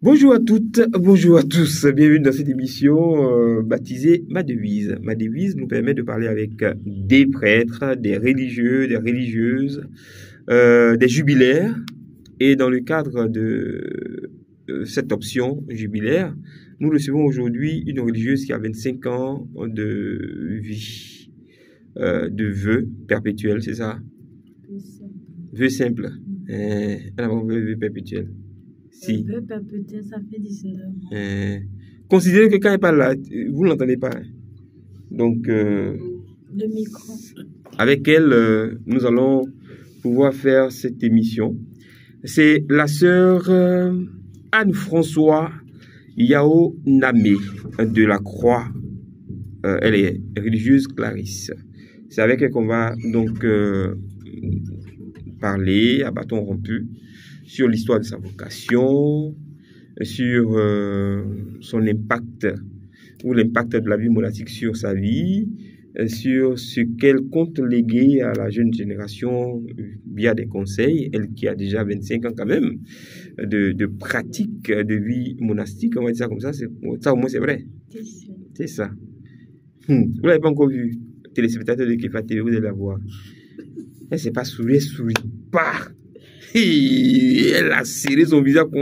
Bonjour à toutes, bonjour à tous. Bienvenue dans cette émission baptisée Ma Devise. Ma Devise nous permet de parler avec des prêtres, des religieux, des religieuses, des jubilaires. Et dans le cadre de cette option jubilaire, nous recevons aujourd'hui une religieuse qui a 25 ans de vie, de vœux perpétuels, c'est ça? Vœux simples. Elle a un vœu perpétuel. Si. Le vœu perpétuel, ça fait 19 ans. Considérez que quand elle parle là, vous ne l'entendez pas. Donc, Le micro. avec elle, nous allons pouvoir faire cette émission. C'est la sœur Anne-François Yao Namé de la Croix. Elle est religieuse Clarisse. C'est avec elle qu'on va donc parler à bâton rompu sur l'histoire de sa vocation, sur son impact ou l'impact de la vie monastique sur sa vie, sur ce qu'elle compte léguer à la jeune génération via des conseils, elle qui a déjà 25 ans quand même, de pratique de vie monastique, on va dire ça comme ça, ça au moins c'est vrai. C'est ça. Vous ne l'avez pas encore vu, téléspectateur de Kefa TV, vous allez la voir. Elle ne s'est pas souri, elle sourit pas. Elle a serré son visage pour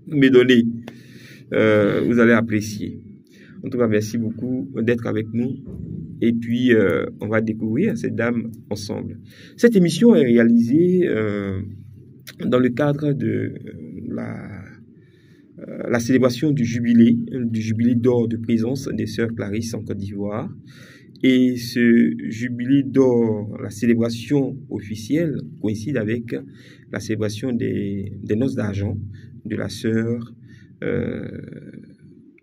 me donner. Vous allez apprécier. En tout cas, merci beaucoup d'être avec nous. Et puis, on va découvrir cette dame ensemble. Cette émission est réalisée dans le cadre de la célébration du jubilé d'or de présence des sœurs Clarisse en Côte d'Ivoire. Et ce jubilé d'or, la célébration officielle, coïncide avec la célébration des noces d'argent de la sœur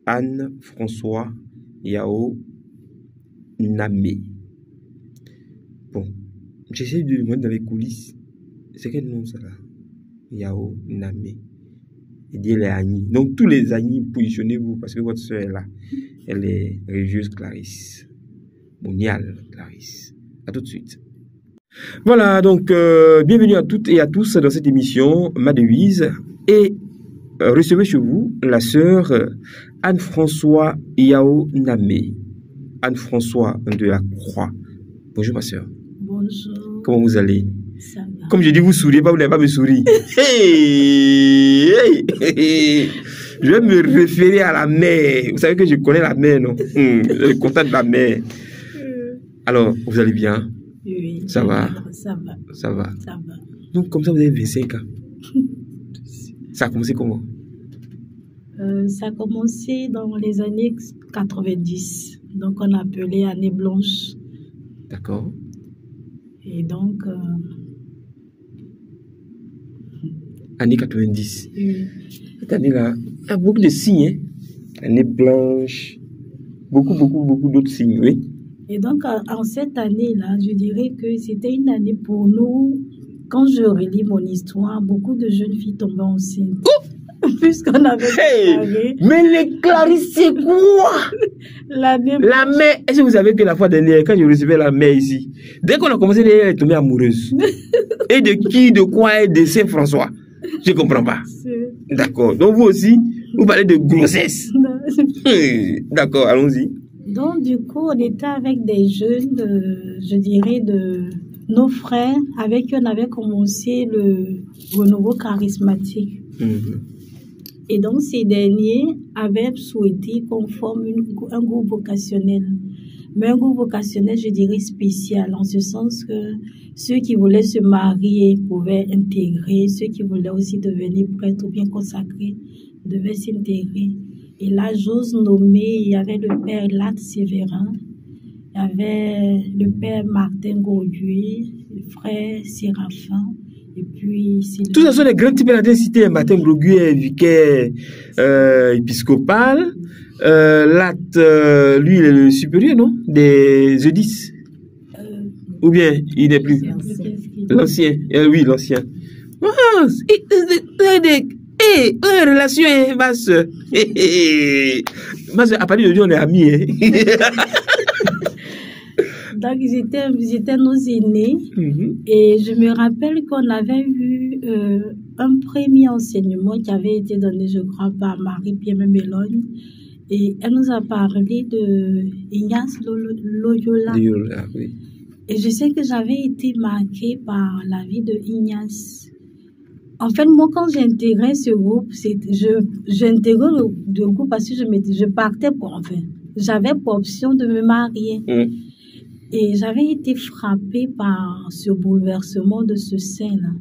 Anne-François Yao Namé. Bon, j'essaie de le mettre dans les coulisses. C'est quel nom ça là? Yao Namé. Il dit les Agnis. Donc tous les Agnis, positionnez-vous parce que votre sœur est là. Elle est religieuse Clarisse. Monial Clarisse. À tout de suite. Voilà, donc bienvenue à toutes et à tous dans cette émission Ma Devise. Et recevez chez vous la sœur Anne-François Yao Namé. Anne-François de la Croix. Bonjour ma sœur. Bonjour. Comment vous allez? Ça va. Comme je dis, vous souriez pas, vous n'avez pas me sourire. Hey. Je vais me référer à la mer. Vous savez que je connais la mer, non? Le contact de la mer. Alors, vous allez bien? Oui. Ça va? Ça va. Ça va. Ça va. Donc, comme ça, vous avez 25 ans. Ça a commencé comment? Ça a commencé dans les années 90. Donc, on appelait année blanche. D'accord. Et donc... Année 90. oui. Cette année-là, il y a beaucoup de signes. Hein? Année blanche. Beaucoup d'autres signes, oui. Et donc, en cette année-là, je dirais que c'était une année pour nous. Quand je relis mon histoire, beaucoup de jeunes filles tombaient enceintes. Puisqu'on avait préparé Mais les Clarisse, c'est quoi? l'année. La mère, est-ce que vous savez que la fois dernière, quand je recevais la mère ici, dès qu'on a commencé, elle est tombée amoureuse. Et de qui, de quoi, et de Saint-François? Je ne comprends pas. D'accord. Donc vous aussi, vous parlez de grossesse. D'accord, allons-y. Donc, du coup, on était avec des jeunes, je dirais, de nos frères, avec qui on avait commencé le renouveau charismatique. Et donc, ces derniers avaient souhaité qu'on forme un groupe vocationnel. Mais un groupe vocationnel, je dirais, spécial, en ce sens que ceux qui voulaient se marier pouvaient intégrer, ceux qui voulaient aussi devenir prêtres ou bien consacrés devaient s'intégrer. Et là, j'ose nommer, il y avait le père Latte Sévérin, il y avait le père Martin Gauguin, le frère Séraphin, et puis... Tous ces sont les grands types de la cité. Martin Gauguin, vicaire épiscopal. Latte, lui, il est le supérieur, non? Des Eudis. Ou bien, il n'est plus... L'ancien. Oui, l'ancien. Relation, ma soeur. Ma soeur, à partir de Dieu, on est amis. Donc, ils étaient nos aînés. Et je me rappelle qu'on avait eu un premier enseignement qui avait été donné, je crois, par Marie-Pierre Mélogne. Et elle nous a parlé de Ignace Loyola. Oui. Et je sais que j'avais été marquée par la vie de Ignace. En fait, moi, quand j'ai intégré ce groupe, j'ai intégré le groupe parce que je partais j'avais pour option de me marier. Et j'avais été frappée par ce bouleversement de ce sein-là.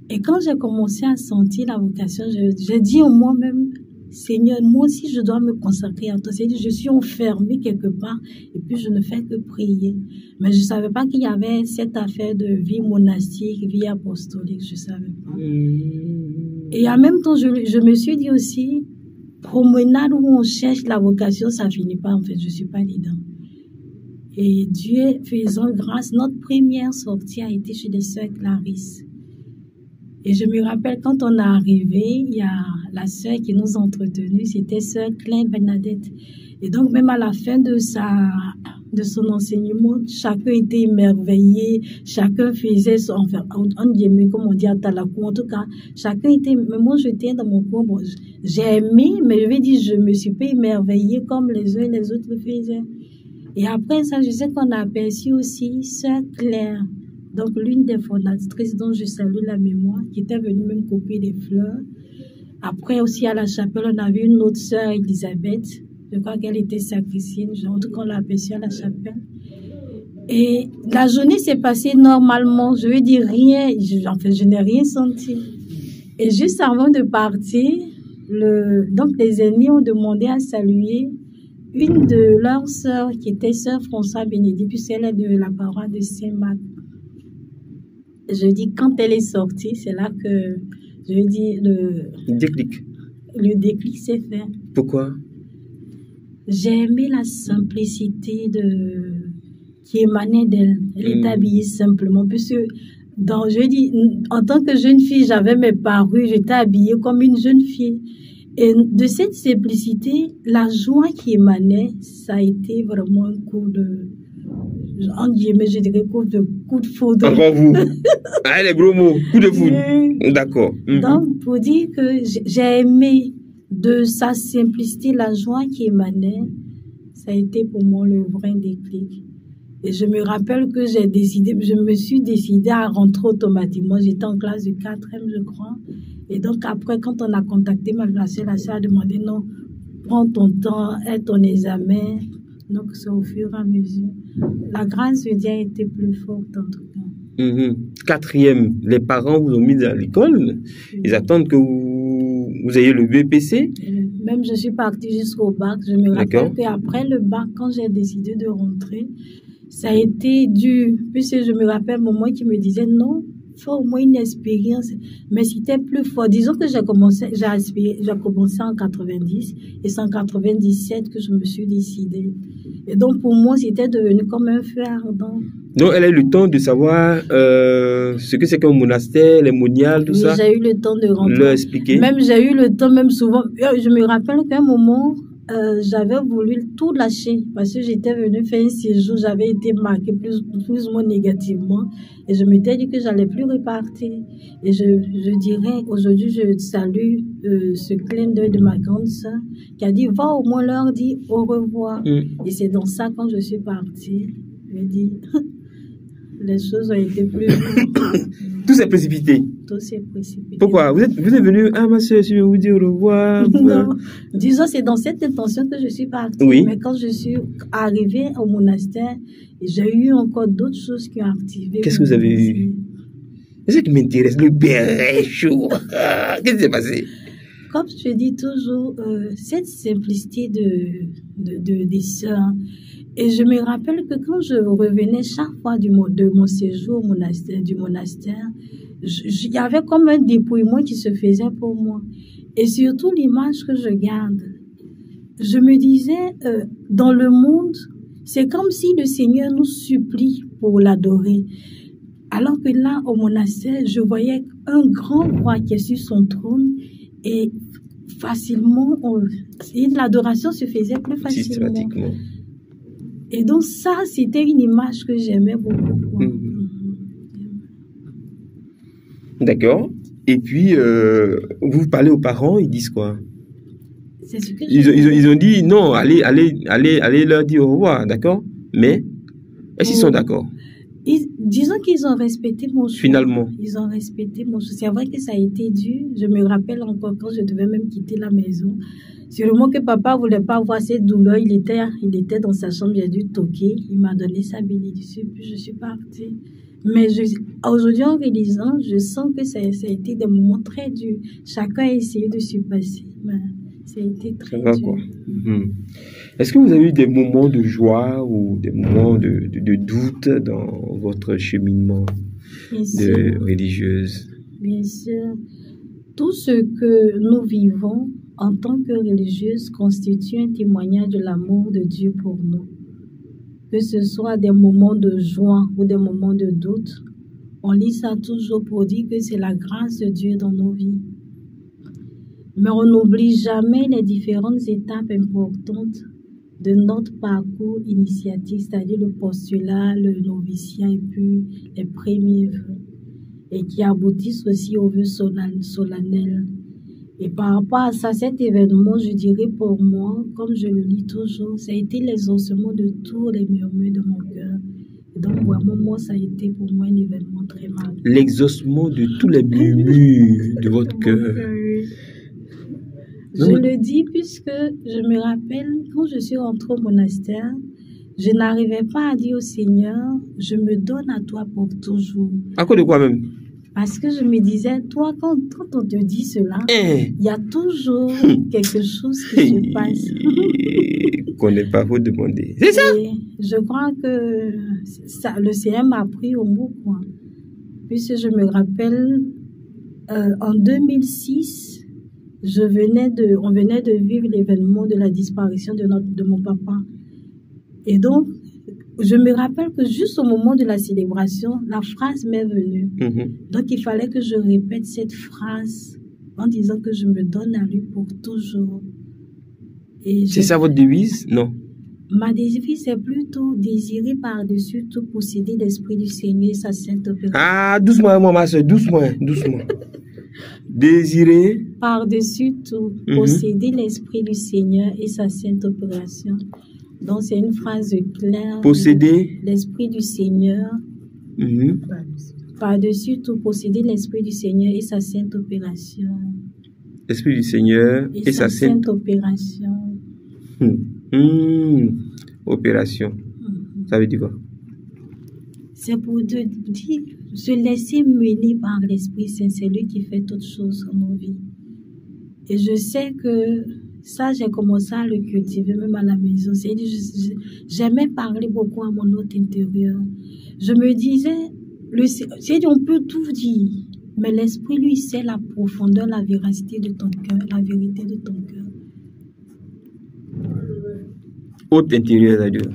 Et quand j'ai commencé à sentir la vocation, j'ai dit en moi-même, Seigneur, moi aussi, je dois me consacrer à toi. C'est-à-dire, je suis enfermée quelque part et puis je ne fais que prier. Mais je ne savais pas qu'il y avait cette affaire de vie monastique, vie apostolique. Je ne savais pas. Et en même temps, je me suis dit aussi, promenade où on cherche la vocation, ça ne finit pas. En fait, je ne suis pas dedans. Et Dieu faisant grâce, notre première sortie a été chez les sœurs Clarisse. Et je me rappelle, quand on est arrivé, il y a la sœur qui nous a entretenus, c'était sœur Claire Bernadette. Et donc, même à la fin de son enseignement, chacun était émerveillé, chacun faisait son, comme on dit à Talakou, en tout cas, chacun était, mais moi j'étais dans mon coin, bon, j'ai aimé, mais je vais dire, je me suis pas émerveillée comme les uns et les autres le faisaient. Et après ça, je sais qu'on a aperçu aussi sœur Claire. Donc, l'une des fondatrices dont je salue la mémoire, qui était venue même couper des fleurs. Après aussi, à la chapelle, on avait une autre sœur, Elisabeth. Je crois qu'elle était sacristienne. En tout cas, on l'a aperçue à la chapelle. Et la journée s'est passée normalement. Je veux dire rien. Je n'ai rien senti. Et juste avant de partir, donc les ennemis ont demandé à saluer une de leurs sœurs, qui était sœur François Bénédicte, puis elle est de la paroisse de Saint-Marc. Je dis, quand elle est sortie, c'est là que, je dis, le déclic s'est fait. Pourquoi? J'ai aimé la simplicité qui émanait d'elle. Elle est habillée simplement, puisque, je dis, en tant que jeune fille, j'avais mes parures, j'étais habillée comme une jeune fille. Et de cette simplicité, la joie qui émanait, ça a été vraiment un coup de... En guillemets, je dirais coup de foudre. Encore vous. Ah, les gros mots, coup de foudre. D'accord. Donc, pour dire que j'ai aimé de sa simplicité, la joie qui émanait, ça a été pour moi le vrai déclic. Et je me rappelle que je me suis décidée à rentrer automatiquement. J'étais en classe de 4e, je crois. Et donc, après, quand on a contacté ma classe, la sœur a demandé, non, prends ton temps, aide ton examen. Donc, c'est au fur et à mesure. La grâce de Dieu a été plus forte, en tout cas. 4e, les parents vous ont mis à l'école. Ils attendent que vous ayez le BPC. Même je suis partie jusqu'au bac. Je me rappelle qu'après le bac, quand j'ai décidé de rentrer, ça a été dur. Puisque je me rappelle mon moment qui me disait non, il faut au moins une expérience. Mais c'était plus fort. Disons que j'ai commencé en 90 et c'est en 97 que je me suis décidée. Et donc pour moi, c'était devenu comme un feu ardent. Donc elle a eu le temps de savoir ce que c'est qu'un monastère, les moniales, tout ça. J'ai eu le temps de rentrer. Leur expliquer. Même j'ai eu le temps, même souvent. Je me rappelle qu'à un moment, j'avais voulu tout lâcher parce que j'étais venue faire un séjour, j'avais été marquée plus ou moins négativement et je m'étais dit que j'allais plus repartir. Et je dirais, aujourd'hui, je salue ce clin d'œil de ma grande sœur qui a dit, va au moins leur dire au revoir. Et c'est dans ça, quand je suis partie, je dis, les choses ont été plus... Tout s'est précipité. Tout s'est précipité. Pourquoi? Vous êtes venu, ma soeur, je vais vous dire au revoir. Non, disons, c'est dans cette intention que je suis partie. Oui. Mais quand je suis arrivée au monastère, j'ai eu encore d'autres choses qui ont activé. Qu'est-ce que vous avez eu? C'est ce qui m'intéresse, le béret chaud. Qu'est-ce qui s'est passé? Comme je dis toujours, cette simplicité des sœurs. Et je me rappelle que quand je revenais chaque fois de mon séjour du monastère, il y avait comme un dépouillement qui se faisait pour moi. Et surtout l'image que je garde. Je me disais, dans le monde, c'est comme si le Seigneur nous supplie pour l'adorer. Alors que là, au monastère, je voyais un grand roi qui est sur son trône et facilement, l'adoration se faisait plus facilement. Systématiquement. Et donc ça, c'était une image que j'aimais beaucoup. D'accord. Et puis, vous parlez aux parents, ils disent quoi? C'est ce que ils ont dit non, allez leur dire au revoir, d'accord? Mais est-ce qu'ils sont d'accord? Disons qu'ils ont respecté mon choix. Finalement. Ils ont respecté mon choix. C'est vrai que ça a été dur. Je me rappelle encore quand je devais même quitter la maison. Sur le moment que papa voulait pas avoir cette douleur, il était dans sa chambre, j'ai dû toquer. Il m'a donné sa bénédiction, puis je suis partie. Mais aujourd'hui, en réalisant, je sens que ça a été des moments très durs. Chacun a essayé de surpasser, mais ça a été très dur. Est-ce que vous avez eu des moments de joie ou des moments de doute dans votre cheminement de religieuse? Bien sûr. Tout ce que nous vivons en tant que religieuse constitue un témoignage de l'amour de Dieu pour nous. Que ce soit des moments de joie ou des moments de doute, on lit ça toujours pour dire que c'est la grâce de Dieu dans nos vies. Mais on n'oublie jamais les différentes étapes importantes de notre parcours initiatique, c'est-à-dire le postulat, le noviciat et puis les premiers vœux, et qui aboutissent aussi aux vœux solennels. Et par rapport à ça, cet événement, je dirais pour moi, comme je le lis toujours, ça a été l'exaucement de tous les murmures de mon cœur. Et donc vraiment, moi, ça a été pour moi un événement très marquant. L'exaucement de tous les murmures de votre cœur. Je le dis puisque je me rappelle, quand je suis rentrée au monastère, je n'arrivais pas à dire au Seigneur, je me donne à toi pour toujours. À cause de quoi même? Parce que je me disais, toi, quand on te dit cela, il y a toujours quelque chose qui se passe. Qu'on n'est pas vous demander. C'est ça? Et je crois que le Seigneur m'a pris au mot, quoi. Puisque je me rappelle, en 2006, on venait de vivre l'événement de la disparition de mon papa. Et donc, je me rappelle que juste au moment de la célébration, la phrase m'est venue. Donc, il fallait que je répète cette phrase en disant que je me donne à lui pour toujours. C'est ça votre devise? Non. Ma devise, c'est plutôt désirer par-dessus tout posséder l'Esprit du Seigneur et sa sainte opération. Ah, doucement, moi, ma soeur, doucement. Désirer par-dessus tout posséder l'Esprit du Seigneur et sa sainte opération. Donc, c'est une phrase claire. Posséder l'Esprit du Seigneur. Par-dessus tout, posséder l'Esprit du Seigneur et sa sainte opération. L'Esprit du Seigneur et sa sainte opération. Opération. Ça veut dire quoi? C'est pour te dire, se laisser mener par l'Esprit Saint, c'est lui qui fait toutes choses dans nos vies. Et je sais que ça, j'ai commencé à le cultiver même à la maison. J'aimais parler beaucoup à mon hôte intérieur. Je me disais, on peut tout dire, mais l'Esprit, lui, sait la profondeur, la véracité de ton cœur, la vérité de ton cœur. Hôte intérieur, d'ailleurs.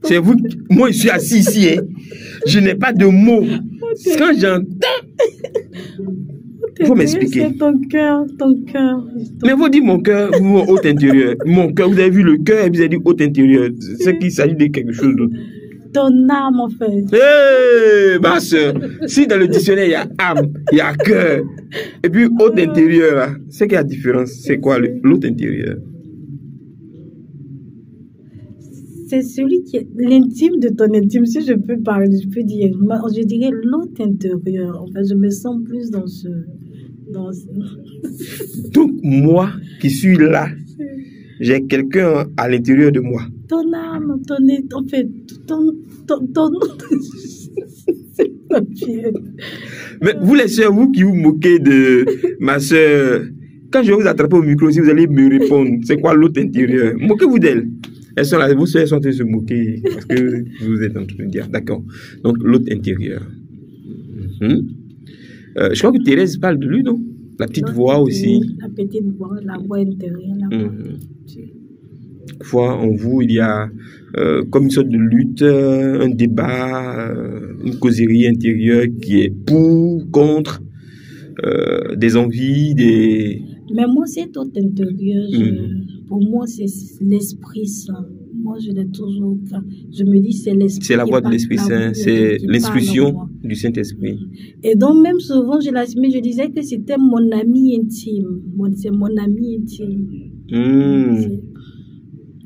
C'est vous. Moi, je suis assis ici. Hein. Je n'ai pas de mots. Quand j'entends. Il faut m'expliquer. C'est ton cœur. Mais vous dites mon cœur, mon haut intérieur. Mon cœur, vous avez vu le cœur et vous avez dit haut intérieur. C'est qu'il s'agit de quelque chose d'autre. Ton âme, en fait. Hé, ma soeur. Si dans le dictionnaire, il y a âme, il y a cœur. Et puis haut intérieur, là. C'est qu'il y a différence. C'est quoi l'autre intérieur? C'est celui qui est l'intime de ton intime. Si je peux parler, je dirais l'autre intérieur. Enfin, je me sens plus dans ce... Donc, moi, qui suis là, j'ai quelqu'un à l'intérieur de moi. Ton âme, en fait, ton Mais vous, les sœurs, vous qui vous moquez de ma sœur, quand je vais vous attraper au micro, si vous allez me répondre, c'est quoi l'autre intérieur? Moquez-vous d'elle. Elles sont là, vos sœurs sont en train de se moquer parce que vous êtes en train de dire. D'accord. Donc, l'autre intérieur. Je crois que Thérèse parle de lui, non? La petite voix aussi. La petite voix, la voix intérieure. Fois en vous, il y a comme une sorte de lutte, un débat, une causerie intérieure qui est pour, contre, des envies, des... Mais moi, cet autre intérieur, pour moi, c'est l'Esprit Saint. moi, je l'ai toujours. Je me dis, c'est l'Esprit. C'est la voix de l'Esprit Saint, c'est l'instruction du Saint-Esprit. Et donc, même souvent, je disais que c'était mon ami intime. C'est mon ami intime.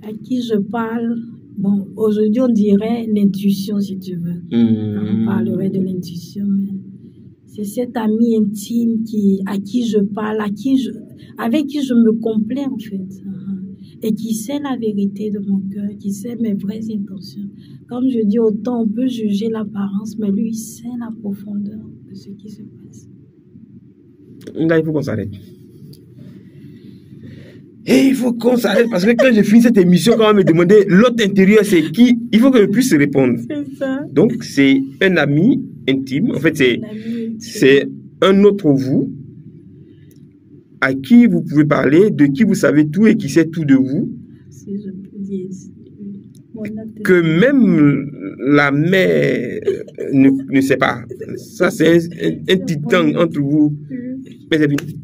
À qui je parle. Bon, aujourd'hui, on dirait l'intuition, si tu veux. On parlerait de l'intuition, mais c'est cet ami intime à qui je parle, avec qui je me complais, en fait. Et qui sait la vérité de mon cœur, qui sait mes vraies intentions. Comme je dis, autant on peut juger l'apparence, mais lui, il sait la profondeur de ce qui se passe. Là, il faut qu'on s'arrête. Et il faut qu'on s'arrête parce que quand j'ai fini cette émission, quand on me demandait l'autre intérieur, c'est qui, il faut que je puisse répondre. C'est ça. Donc, c'est un ami intime. En fait, c'est un autre vous à qui vous pouvez parler, de qui vous savez tout et qui sait tout de vous. Si je peux dire. Que même la mère ne sait pas. Ça, c'est un titan entre vous. Mais c'est fini.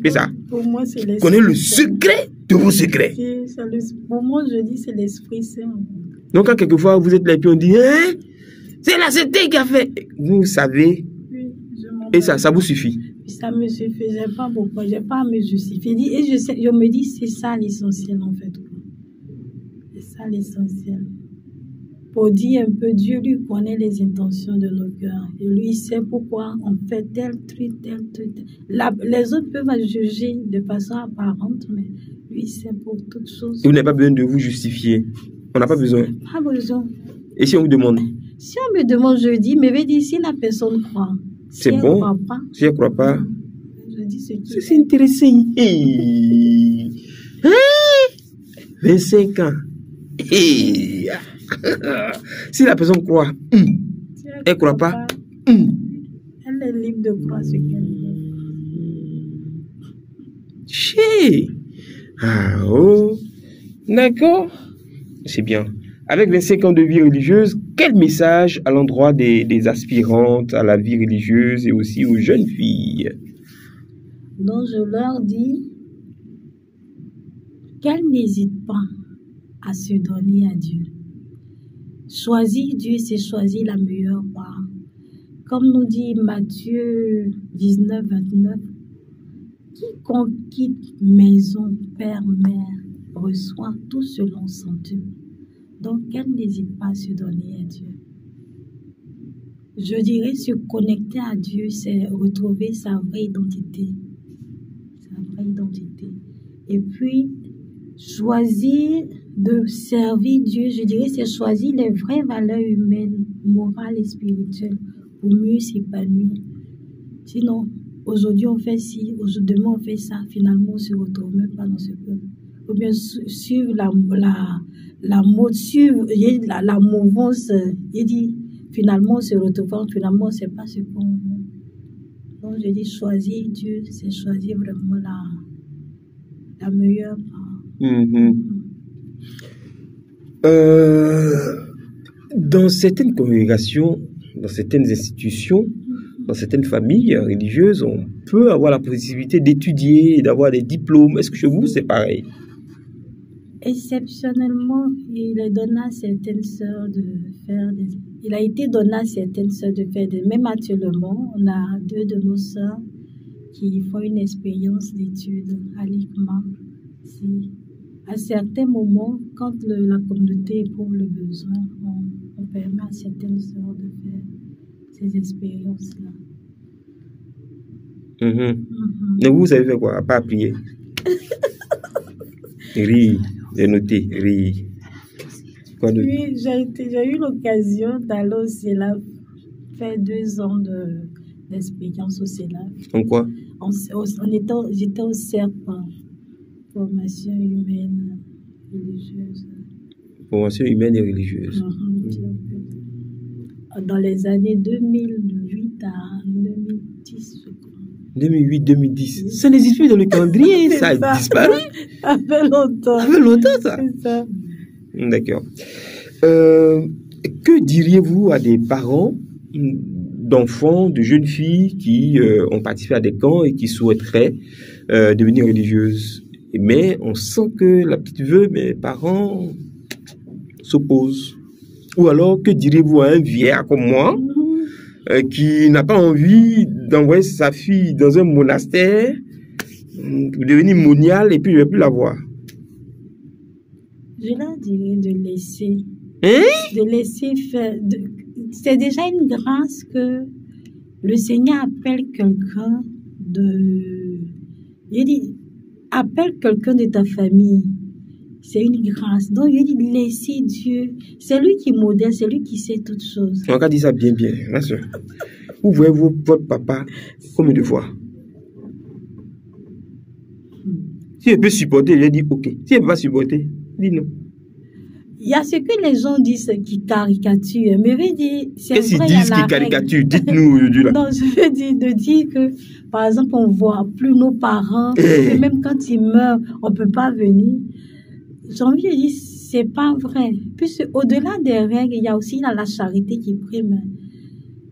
C'est ça. Pour moi, c'est l'Esprit. Connaissez le secret de vos secrets. Pour moi, je dis c'est l'Esprit Saint. Donc, quand quelquefois vous êtes là et puis on dit, hein, c'est la CT qui a fait. Vous savez. Oui, et ça vous suffit. Ça me suffisait pas beaucoup. J'ai pas à me justifier. Et je me dis, c'est ça l'essentiel en fait. C'est ça l'essentiel. Pour dire un peu, Dieu lui connaît les intentions de nos cœurs. Et lui sait pourquoi on fait tel truc. Les autres peuvent juger de façon apparente, mais lui sait pour toutes choses. Et vous n'avez pas besoin de vous justifier. On n'a pas besoin. Pas besoin. Et si on vous demande? Si on me demande, je dis, mais dis si la personne croit. C'est bon. Croit pas, si elle ne croit pas. Je dis ce qui c'est intéressant. Hey. 25 ans. Hey. Si la personne croit, elle ne croit pas. Elle est libre de croire ce qu'elle veut. Ah oh. D'accord. C'est bien. Avec 25 ans de vie religieuse, quel message à l'endroit des aspirantes à la vie religieuse et aussi aux jeunes filles? Donc je leur dis qu'elles n'hésitent pas à se donner à Dieu. Choisir Dieu, c'est choisir la meilleure part. Comme nous dit Matthieu 19, 29, quiconque quitte maison, père, mère, reçoit tout selon son Dieu. Donc, elle n'hésite pas à se donner à Dieu. Je dirais se connecter à Dieu, c'est retrouver sa vraie identité. Sa vraie identité. Et puis, choisir de servir Dieu, je dirais, c'est choisir les vraies valeurs humaines, morales et spirituelles pour mieux s'épanouir. Sinon, aujourd'hui on fait ci, demain on fait ça, finalement on ne se retrouve même pas dans ce peuple. Ou bien suivre la mode, suivre la mouvance, il dit, finalement on se retrouve, finalement on ne sait pas ce qu'on veut. Donc je dis, choisir Dieu, c'est choisir vraiment la meilleure part. Dans certaines congrégations, dans certaines institutions, dans certaines familles religieuses, on peut avoir la possibilité d'étudier et d'avoir des diplômes. Est-ce que chez vous, c'est pareil? Exceptionnellement, il est donné à certaines sœurs de faire des... Il a été donné à certaines sœurs de faire des... Même actuellement, on a 2 de nos sœurs qui font une expérience d'études à l'ICMA. À certains moments, quand la communauté éprouve le besoin, on permet à certaines sœurs de faire ces expériences-là. Mais vous avez fait quoi? Pas prier. Rire, j'ai noté, rire. Oui, j'ai eu l'occasion d'aller au CELAF, faire 2 ans d'expérience au CELAF. En quoi? J'étais au CERP, formation humaine religieuse. Formation humaine et religieuse. Dans les années 2008 à 2010, je crois. 2008-2010. Ça n'existe plus dans le calendrier, ça a disparu. Ça fait longtemps. Ça fait longtemps, ça. C'est ça. D'accord. Que diriez-vous à des parents d'enfants, de jeunes filles qui ont participé à des camps et qui souhaiteraient devenir religieuses? Mais on sent que la petite veut, mes parents s'opposent. Ou alors, que direz-vous à un vieillard comme moi qui n'a pas envie d'envoyer sa fille dans un monastère pour devenir moniale et puis je ne vais plus la voir? Je leur dirais de laisser. Hein? De laisser faire. C'est déjà une grâce que le Seigneur appelle quelqu'un de... Il dit, appelle quelqu'un de ta famille. C'est une grâce. Donc, il dit, laissez Dieu. C'est lui qui modèle, c'est lui qui sait toutes choses. On va dire ça bien, ma soeur. Vous voyez votre papa combien de fois? Si elle peut supporter, je dis ok. Si elle ne peut pas supporter, dis non. Il y a ce que les gens disent qui caricaturent. Mais je veux dire, qu'est-ce qu'ils disent qui caricaturent? Dites-nous aujourd'hui là. Non, je veux dire de dire que, par exemple, on ne voit plus nos parents, que même quand ils meurent, on ne peut pas venir. J'ai envie de dire, c'est pas vrai. Puisque au-delà des règles, il y a aussi la charité qui prime.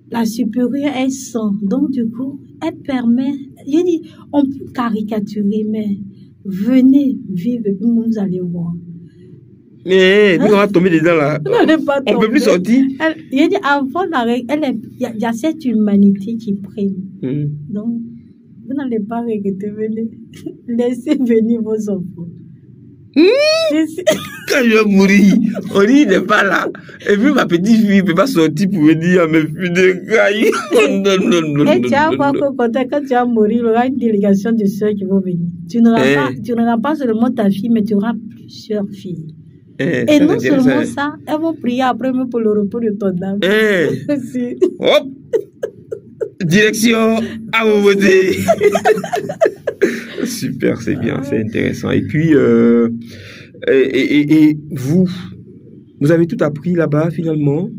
La supérieure est sans. Donc, du coup, elle permet, je dis, on peut caricaturer, mais venez vivre et puis vous allez voir. Mais on va tomber dedans là. On ne peut plus sortir. Il dit avant la règle, il y a cette humanité qui prime. Donc, vous n'allez pas regretter, venez. Laissez venir vos enfants. Quand je vais mourir, on dit il n'est pas là. Et puis ma petite fille ne peut pas sortir pour venir à mes funérailles. Non. Et tu vas voir que quand tu vas mourir, il y aura une délégation de soeurs qui vont venir. Tu n'auras pas seulement ta fille, mais tu auras plusieurs filles. Et non seulement ça, elles vont prier après même pour le repos de ton âme. Hop! Direction à vos beautés. Super, c'est bien, c'est intéressant. Et puis, et vous avez tout appris là-bas finalement?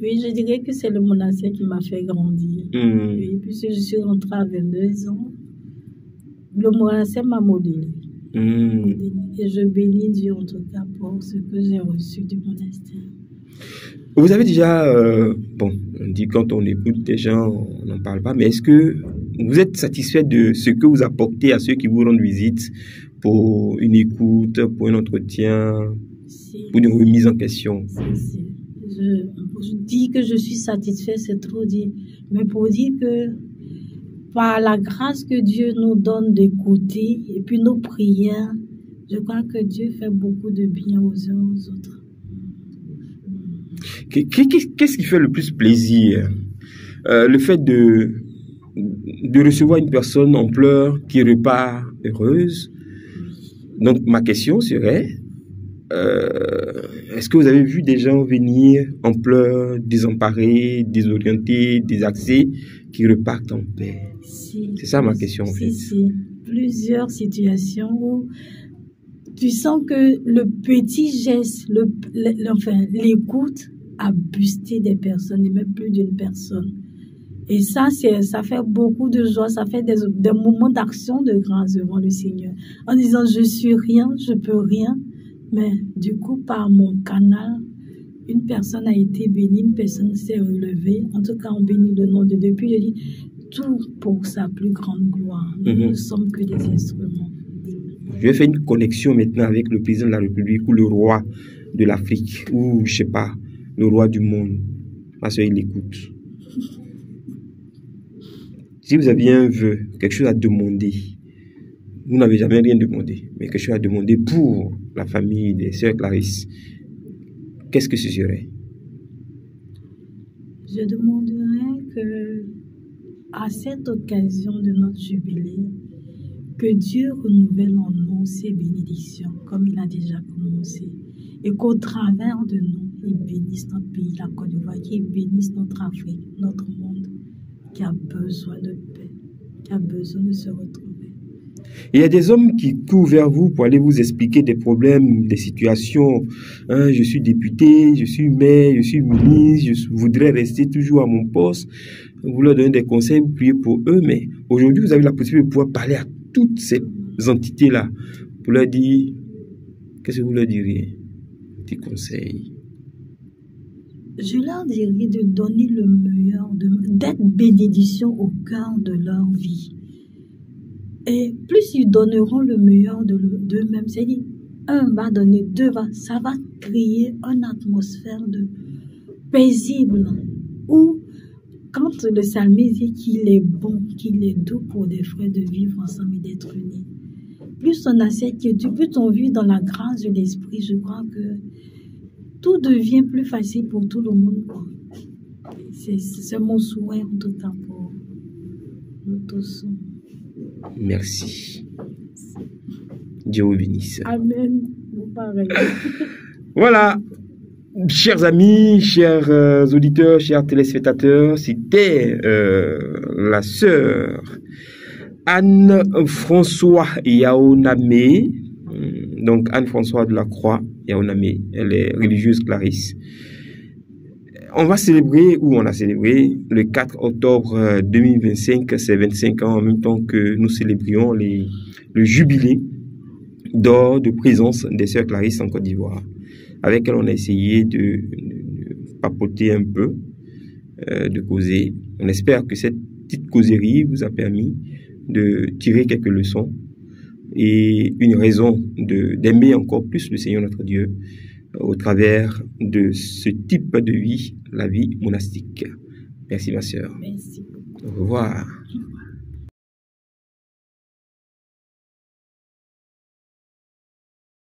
Oui, je dirais que c'est le monastère qui m'a fait grandir. Oui, puisque je suis rentrée à 22 ans, le monastère m'a modélé. Et je bénis Dieu en tout cas pour ce que j'ai reçu du monastère. Vous avez déjà, bon, on dit quand on écoute des gens, on n'en parle pas, mais est-ce que vous êtes satisfait de ce que vous apportez à ceux qui vous rendent visite pour une écoute, pour un entretien, pour une remise en question? Si. Je dis que je suis satisfait, c'est trop dire, mais pour dire que par la grâce que Dieu nous donne d'écouter et puis nos prières, je crois que Dieu fait beaucoup de bien aux uns aux autres. Qu'est-ce qui fait le plus plaisir? Le fait de recevoir une personne en pleurs qui repart heureuse. Donc ma question serait, est-ce que vous avez vu des gens venir en pleurs, désemparés, désorientés, désaxés, qui repartent en paix? C'est ça ma question en fait. Plusieurs situations où tu sens que le petit geste, l'écoute a boosté des personnes, et même plus d'une personne. Et ça fait beaucoup de joie, ça fait des moments d'action de grâce devant le Seigneur. En disant, je suis rien, je peux rien, mais du coup, par mon canal, une personne a été bénie, une personne s'est relevée. En tout cas, on bénit le nom de Dieu. Puis je dis, tout pour sa plus grande gloire. Nous ne sommes que des instruments. Je vais faire une connexion maintenant avec le président de la République ou le roi de l'Afrique ou, je sais pas, le roi du monde. Ma soeur, il écoute. Si vous aviez un vœu, quelque chose à demander, vous n'avez jamais rien demandé, mais quelque chose à demander pour la famille des sœurs Clarisse, qu'est-ce que ce serait? Je demanderais que, à cette occasion de notre jubilé, que Dieu renouvelle en nous ses bénédictions, comme il a déjà commencé, et qu'au travers de nous, il bénisse notre pays, la Côte d'Ivoire, qu'il bénisse notre Afrique, notre monde, qui a besoin de paix, qui a besoin de se retrouver. Il y a des hommes qui courent vers vous pour aller vous expliquer des problèmes, des situations. Je suis député, je suis maire, je suis ministre, je voudrais rester toujours à mon poste. Vous leur donnez des conseils, vous priez pour eux, mais aujourd'hui, vous avez la possibilité de pouvoir parler à toutes ces entités-là pour leur dire, qu'est-ce que vous leur diriez? Des conseils. Je leur dirais de donner le meilleur, d'être bénédiction au cœur de leur vie. Et plus ils donneront le meilleur d'eux-mêmes, c'est-à-dire, un va donner, deux va, ça va créer une atmosphère paisible où, quand le psalmiste dit qu'il est bon, qu'il est doux pour des frères de vivre ensemble et d'être unis, plus on a cette quiétude, plus on vit dans la grâce de l'esprit, je crois que tout devient plus facile pour tout le monde, quoi. C'est mon souhait en tout cas pour nous tous. Merci. Dieu vous bénisse. Amen. Pareil. Voilà, chers amis, chers auditeurs, chers téléspectateurs, c'était la sœur Anne-François Yaonamé, donc Anne-François de la Croix Yaonamé, elle est religieuse clarisse. On va célébrer, ou on a célébré, le 4 octobre 2025, c'est 25 ans en même temps que nous célébrions le jubilé d'or de présence des sœurs clarisses en Côte d'Ivoire, avec elle on a essayé de papoter un peu, de causer. On espère que cette petite causerie vous a permis de tirer quelques leçons et une raison d'aimer encore plus le Seigneur notre Dieu au travers de ce type de vie, la vie monastique. Merci ma sœur. Merci. Au revoir.